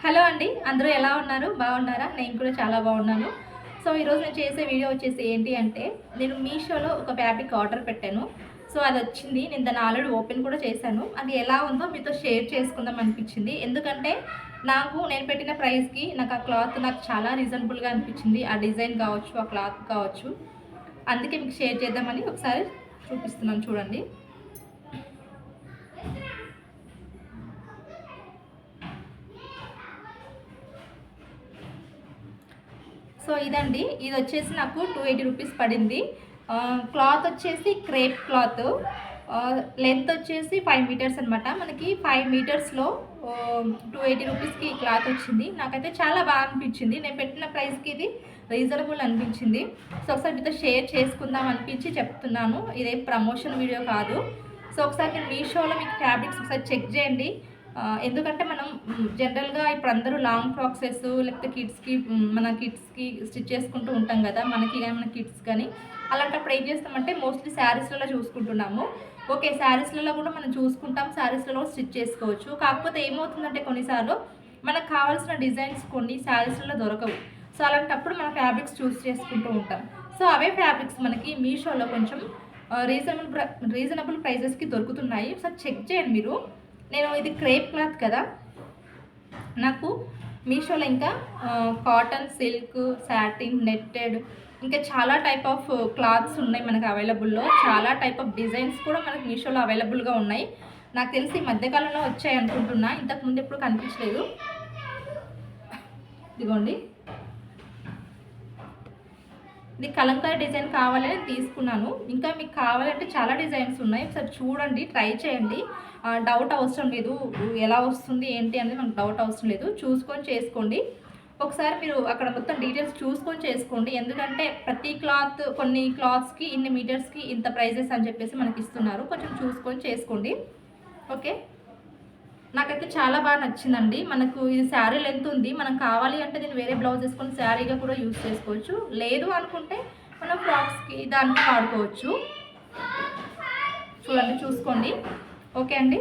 Hello అండి, అందరూ ఎలా ఉన్నారు? బాగున్నారా? నేను కూడా చాలా బాగున్నాను. సో, ఈరోజు నేను చేసే వీడియో వచ్చేసి ఏంటి అంటే, నేను మీషోలో ఒక ఫ్యాబ్రిక్ ఆర్డర్ పెట్టాను. సో, అదొచ్చింది. నేను దాన్ని ఆల్రెడీ ఓపెన్ కూడా చేశాను. అది ఎలా ఉందో మీతో షేర్ చేసుకుందాం అనిపించింది. ఎందుకంటే, నేను పెట్టిన ప్రైస్‌కి నాకు ఆ క్లాత్ నాకు చాలా రీజనబుల్‌గా అనిపించింది. ఆ డిజైన్ కావచ్చు, ఆ క్లాత్ కావచ్చు. అందుకే మీకు షేర్ చేద్దామని ఒకసారి చూపిస్తున్నాను చూడండి. సో ఇదండి. ఇదొచ్చేసి నాకు 280 రూపీస్ పడింది. క్లాత్ వచ్చేసి క్రేప్ క్లాత్. లెంత్ వచ్చేసి 5 మీటర్స్ అనమాట. మనకి 5 మీటర్స్‌లో 280 రూపీస్‌కి క్లాత్ వచ్చింది. నాకైతే చాలా బాగా అనిపించింది. నేను పెట్టిన ప్రైస్‌కి ఇది రీజనబుల్ అనిపించింది. సో ఒకసారి మీతో షేర్ చేసుకుందాం అనిపించి చెప్తున్నాను. ఇదేం ప్రమోషన్ వీడియో కాదు. సో ఒకసారి మీరు మీషోలో మీకు ఫ్యాబ్రిక్స్ ఒకసారి చెక్ చేయండి. ఎందుకంటే మనం జనరల్‌గా ఇప్పుడు అందరూ లాంగ్ ఫ్రాక్సెస్ లేకపోతే మన కిడ్స్‌కి స్టిచ్ చేసుకుంటూ ఉంటాం కదా! మనకి గాని, మన కిడ్స్ కానీ. అలాంటప్పుడు ఏం చేస్తామంటే మోస్ట్‌లీ శారీస్‌లలో చూసుకుంటున్నాము. ఓకే. శారీస్‌లలో కూడా మనం చూసుకుంటాం. శారీస్‌లలో స్టిచ్ చేసుకోవచ్చు. కాకపోతే ఏమవుతుందంటే కొన్నిసార్లు మనకు కావాల్సిన డిజైన్స్ కొన్ని శారీస్‌లలో దొరకవు. సో, అలాంటప్పుడు మన ఫ్యాబ్రిక్స్ చూస్ చేసుకుంటూ ఉంటాం. సో, అవే ఫ్యాబ్రిక్స్ మనకి మీషోలో కొంచెం రీజనబుల్ ప్రైజెస్‌కి దొరుకుతున్నాయి. ఒకసారి చెక్ చేయండి మీరు. నేను ఇది క్రేప్ క్లాత్ కదా! నాకు మీషోలో ఇంకా కాటన్, సిల్క్, సాటిన్, నెట్టెడ్ ఇంకా చాలా టైప్ ఆఫ్ క్లాత్స్ ఉన్నాయి మనకు అవైలబుల్‌లో. చాలా టైప్ ఆఫ్ డిజైన్స్ కూడా మనకు మీషోలో అవైలబుల్‌గా ఉన్నాయి. నాకు తెలిసి ఈ మధ్య కాలంలో వచ్చాయి అనుకుంటున్నా. ఇంతకుముందు ఎప్పుడు కనిపించలేదు. ఇదిగోండి. ఇది కలంకారీ డిజైన్ కావాలని తీసుకున్నాను. ఇంకా మీకు కావాలంటే చాలా డిజైన్స్ ఉన్నాయి. ఒకసారి చూడండి, ట్రై చేయండి. డౌట్ అవసరం లేదు. ఎలా వస్తుంది ఏంటి అనేది మనకు డౌట్ అవసరం లేదు. చూసుకొని చేసుకోండి. ఒకసారి మీరు అక్కడ మొత్తం డీటెయిల్స్ చూసుకొని చేసుకోండి. ఎందుకంటే కొన్ని క్లాత్స్‌కి ఇన్ని మీటర్స్‌కి ఇంత ప్రైజెస్ అని చెప్పేసి మనకి ఇస్తున్నారు. కొంచెం చూసుకొని చేసుకోండి. ఓకే. నాకైతే చాలా బాగా నచ్చిందండి. మనకు ఇది శారీ లెంత్ ఉంది. మనం కావాలి అంటే దీన్ని వేరే బ్లౌజ్ ఏసుకొని శారీగా కూడా యూజ్ చేసుకోవచ్చు. లేదు అనుకుంటే మనం ఫ్రాక్స్‌కి దానికి వాడుకోవచ్చు. చూడండి, చూసుకోండి. ఓకే అండి.